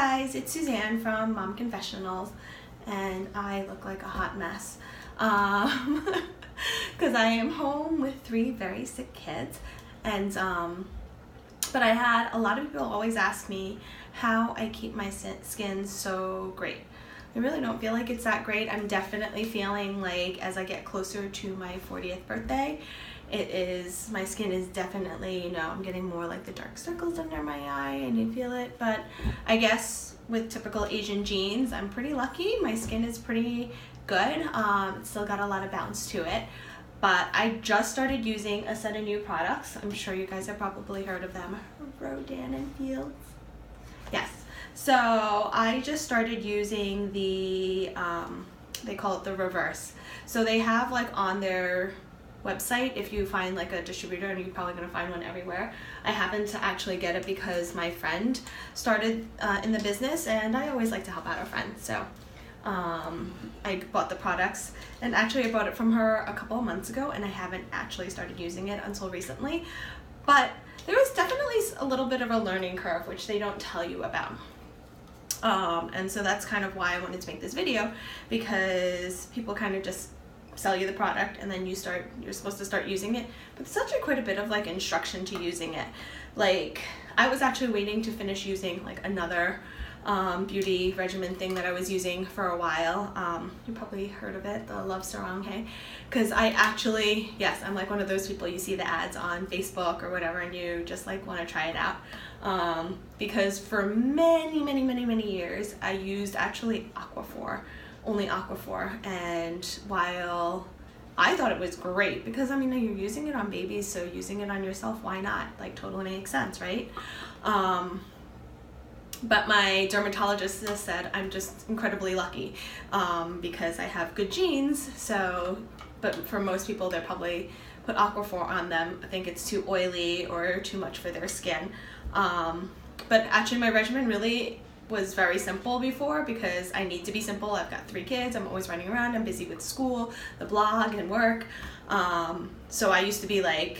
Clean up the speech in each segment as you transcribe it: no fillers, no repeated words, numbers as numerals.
guys, it's Suzanne from Mom Confessionals, and I look like a hot mess because I am home with 3 very sick kids, and but I had a lot of people always ask me how I keep my skin so great. I really don't feel like it's that great. I'm definitely feeling like as I get closer to my 40th birthday, my skin is definitely, I'm getting more like the dark circles under my eye, and you feel it. But I guess with typical Asian genes, I'm pretty lucky. My skin is pretty good. It's still got a lot of bounce to it. But I just started using a set of new products. I'm sure you guys have probably heard of them. Rodan+Fields. Yes. So I just started using the, they call it the reverse. So they have like on their website, if you find like a distributor, and you're probably going to find one everywhere. I happened to actually get it because my friend started in the business, and I always like to help out a friend. So I bought the products, and actually I bought it from her a couple of months ago, and I haven't actually started using it until recently. But there was definitely a little bit of a learning curve, which they don't tell you about. And so that's kind of why I wanted to make this video, because people kind of just sell you the product and then you're supposed to start using it, but it's actually quite a bit of like instruction to using it. Like I was actually waiting to finish using like another beauty regimen thing that I was using for a while. You probably heard of it, the Love Saranghae, because I actually, yes, I'm like one of those people, you see the ads on Facebook or whatever and you just like want to try it out. Because for many years I used actually Aquaphor, only Aquaphor, and while I thought it was great, because I mean you're using it on babies, so using it on yourself, why not? Like totally makes sense, right? But my dermatologist has said I'm just incredibly lucky because I have good genes. So, but for most people, they'll probably put Aquaphor on them. I think it's too oily or too much for their skin. But actually my regimen really was very simple before, because I need to be simple. I've got 3 kids. I'm always running around. I'm busy with school, the blog, and work. So I used to be like,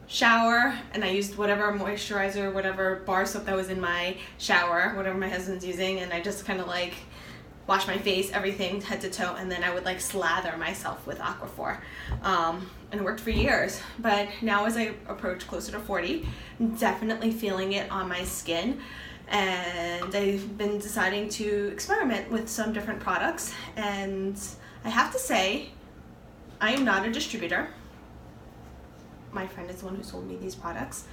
shower, and I used whatever moisturizer, whatever bar soap that was in my shower, whatever my husband's using, and I just kind of like wash my face, everything head to toe, and then I would like slather myself with Aquaphor, and it worked for years. But now as I approach closer to 40, I'm definitely feeling it on my skin, and I've been deciding to experiment with some different products. And I have to say, I am not a distributor. My friend is the one who sold me these products,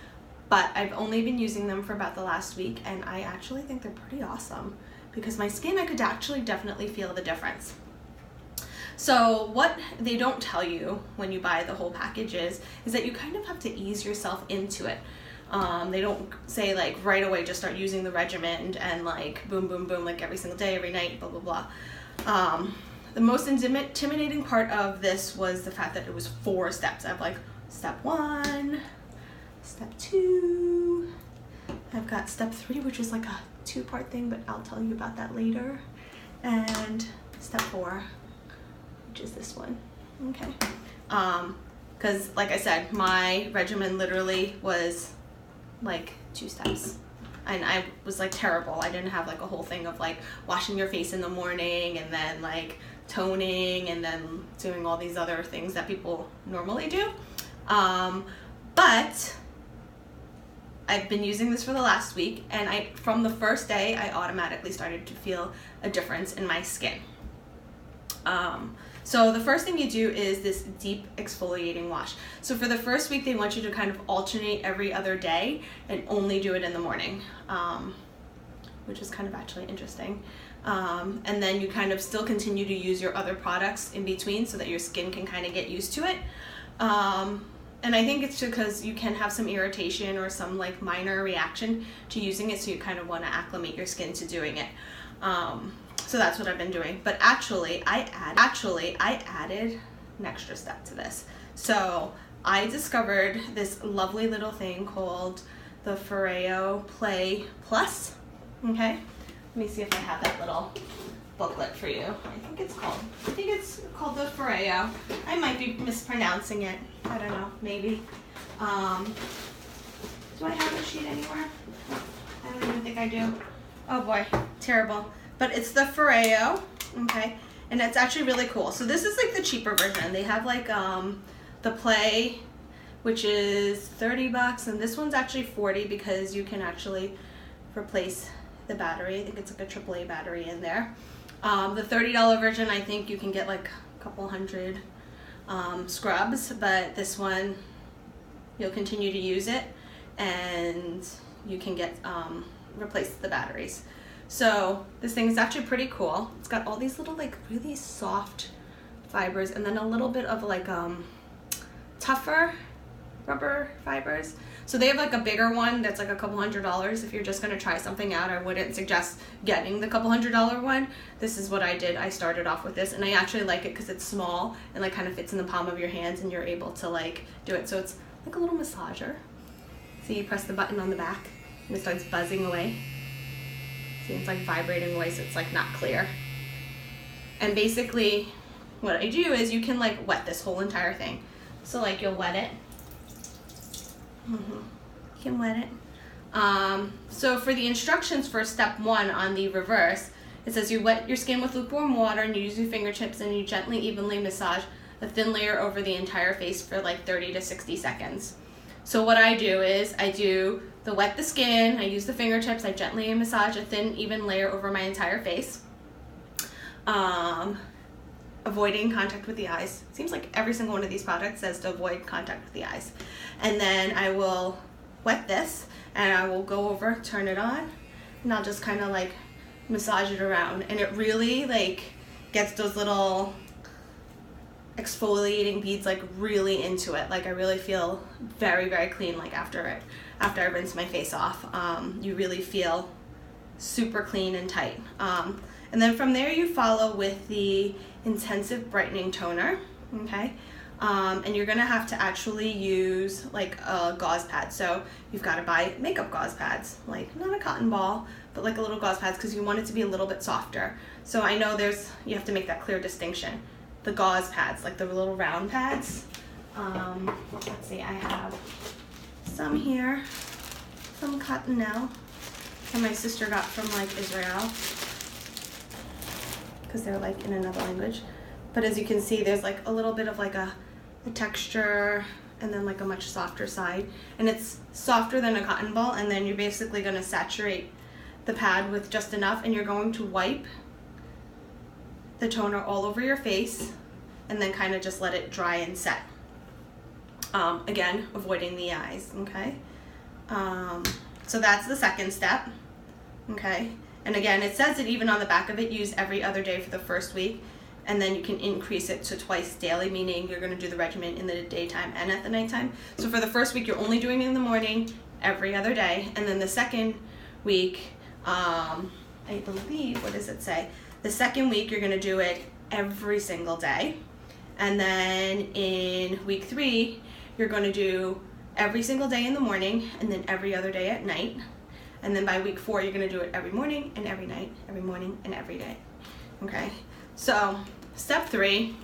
but I've only been using them for about the last week, and I actually think they're pretty awesome, because my skin, I could actually definitely feel the difference. So what they don't tell you when you buy the whole package is that you kind of have to ease yourself into it. They don't say like right away just start using the regimen and like boom boom boom like every single day, every night, blah blah blah. The most intimidating part of this was the fact that it was 4 steps. I have like step 1, step 2, I've got step 3, which is like a 2-part thing, but I'll tell you about that later, and step 4, which is this one. Okay, because like I said, my regimen literally was like 2 steps, and I was like terrible. I didn't have like a whole thing of like washing your face in the morning and then like toning and then doing all these other things that people normally do. But I've been using this for the last week, and from the first day I automatically started to feel a difference in my skin. So the first thing you do is this deep exfoliating wash. So for the first week they want you to kind of alternate every other day and only do it in the morning, which is kind of actually interesting. And then you kind of still continue to use your other products in between so that your skin can kind of get used to it. And I think it's because you can have some irritation or some like minor reaction to using it, so you kind of want to acclimate your skin to doing it. So that's what I've been doing. But actually I added an extra step to this. So I discovered this lovely little thing called the Foreo Play Plus. Okay, let me see if I have that little booklet for you. I think it's called the Foreo. I might be mispronouncing it. I don't know, maybe. Do I have a sheet anywhere? I don't even think I do. Oh boy, terrible. But it's the Foreo, okay? And it's actually really cool. So this is like the cheaper version. They have like the Play, which is 30 bucks, and this one's actually 40 because you can actually replace the battery. I think it's like a AAA battery in there. The $30 version, I think you can get like a couple hundred scrubs, but this one, you'll continue to use it and you can get replace the batteries. So this thing is actually pretty cool. It's got all these little like really soft fibers and then a little bit of like tougher rubber fibers. So they have like a bigger one that's like a couple $100. If you're just gonna try something out, I wouldn't suggest getting the couple $100 one. This is what I did. I started off with this and I actually like it because it's small and like kind of fits in the palm of your hands and you're able to like do it. So it's like a little massager. See, you press the button on the back and it starts buzzing away. See, it's like vibrating away, so it's like not clear. And basically what I do is you can like wet this whole entire thing. So like you'll wet it. You can wet it. So for the instructions for step 1 on the reverse, it says you wet your skin with lukewarm water and you use your fingertips and you gently, evenly massage a thin layer over the entire face for like 30 to 60 seconds. So what I do is I do the wet the skin, I use the fingertips, I gently massage a thin, even layer over my entire face. Avoiding contact with the eyes. Seems like every single one of these products says to avoid contact with the eyes. And then I will wet this and I will go over, turn it on, and I'll just kind of like massage it around. And it really like gets those little exfoliating beads like really into it. Like I really feel very, very clean like after I rinse my face off. You really feel super clean and tight. And then from there you follow with the intensive brightening toner, okay? And you're gonna have to actually use like a gauze pad. So you've got to buy makeup gauze pads, like not a cotton ball, but like a little gauze pads because you want it to be a little bit softer. So I know you have to make that clear distinction. The gauze pads, like the little round pads. Let's see, I have some here, some cottonelle, and my sister got from like Israel, because they're like in another language. But as you can see, there's like a little bit of like a texture and then like a much softer side. And it's softer than a cotton ball, and then you're basically gonna saturate the pad with just enough and you're going to wipe the toner all over your face and then kind of just let it dry and set. Again, avoiding the eyes, okay? So that's the second step, okay? And again, it says it even on the back of it, use every other day for the first week, and then you can increase it to twice daily, meaning you're gonna do the regimen in the daytime and at the nighttime. So for the first week, you're only doing it in the morning, every other day, and then the second week, I believe, what does it say? The second week, you're gonna do it every single day. And then in week 3, you're gonna do every single day in the morning and then every other day at night. And then by week 4, you're gonna do it every morning and every night, every morning and every day, okay? So step 3,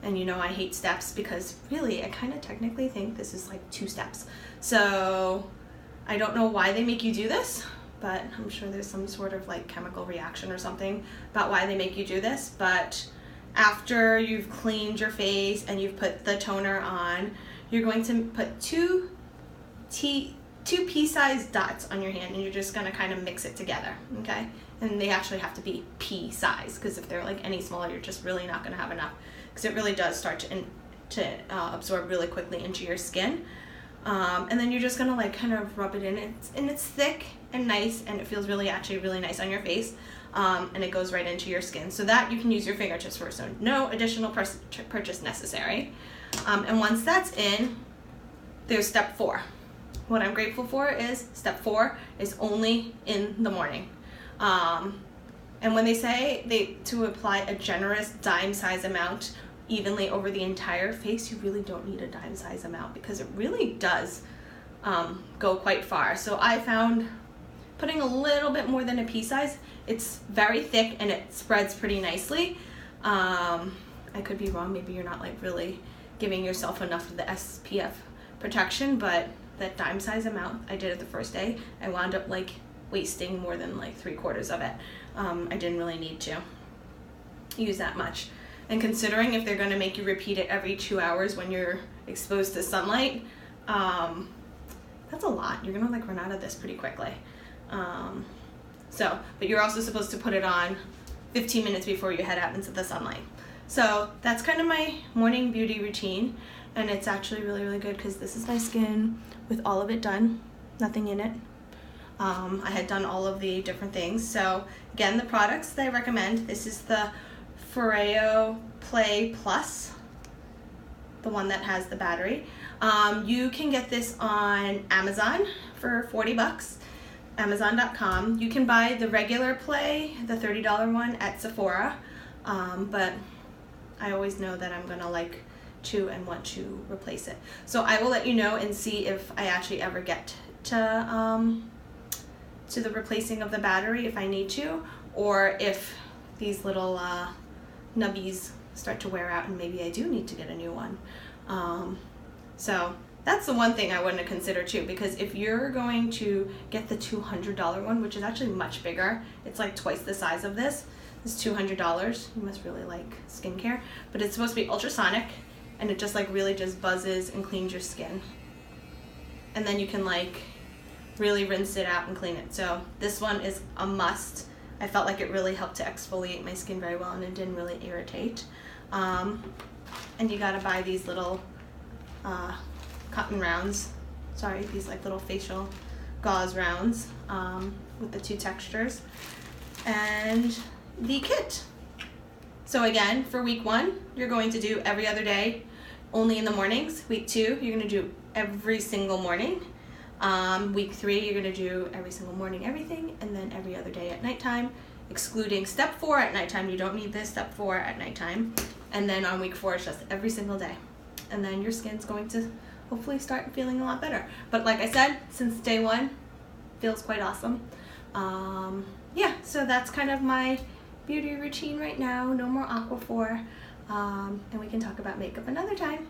and you know I hate steps because really I kind of technically think this is like 2 steps. So I don't know why they make you do this, but I'm sure there's some sort of like chemical reaction or something about why they make you do this. But after you've cleaned your face and you've put the toner on, you're going to put two pea-sized dots on your hand, and you're just gonna kind of mix it together, okay? And they actually have to be pea size, because if they're like any smaller, you're just really not gonna have enough, because it really does start to absorb really quickly into your skin. And then you're just gonna like kind of rub it in, and it's thick and nice, and it feels actually really nice on your face, and it goes right into your skin. So that you can use your fingertips for, so no additional purchase necessary. And once that's in, there's step 4. What I'm grateful for is step 4 is only in the morning. And when they say to apply a generous dime size amount evenly over the entire face, you really don't need a dime size amount because it really does go quite far. So I found putting a little bit more than a pea size, it's very thick and it spreads pretty nicely. I could be wrong, maybe you're not like really giving yourself enough of the SPF protection, but that dime size amount I did it the first day, I wound up like wasting more than like 3/4 of it. I didn't really need to use that much. And considering if they're going to make you repeat it every 2 hours when you're exposed to sunlight, that's a lot. You're going to like run out of this pretty quickly. But you're also supposed to put it on 15 minutes before you head out into the sunlight. So that's kind of my morning beauty routine, and it's actually really, really good because this is my skin with all of it done, nothing in it. I had done all of the different things. So again, the products that I recommend, this is the Foreo Play Plus, the one that has the battery. You can get this on Amazon for $40, Amazon.com. You can buy the regular Play, the $30 one, at Sephora, but I always know that I'm gonna like to and want to replace it. So I will let you know and see if I actually ever get to the replacing of the battery if I need to, or if these little nubbies start to wear out and maybe I do need to get a new one. So that's the one thing I wouldn't consider too, because if you're going to get the $200 one, which is actually much bigger, it's like twice the size of this, it's $200. You must really like skincare, but it's supposed to be ultrasonic, and it just like really just buzzes and cleans your skin, and then you can like really rinse it out and clean it. So this one is a must. I felt like it really helped to exfoliate my skin very well, and it didn't really irritate. And you gotta buy these little cotton rounds, these like little facial gauze rounds with the 2 textures, and the kit. So again, for week 1, you're going to do every other day, only in the mornings. Week 2, you're gonna do every single morning. Week 3, you're gonna do every single morning everything, and then every other day at nighttime, excluding step 4 at nighttime. You don't need this step 4 at nighttime. And then on week 4, it's just every single day. And then your skin's going to hopefully start feeling a lot better. But like I said, since day 1, feels quite awesome. Yeah, so that's kind of my beauty routine right now. No more Aquaphor. And we can talk about makeup another time.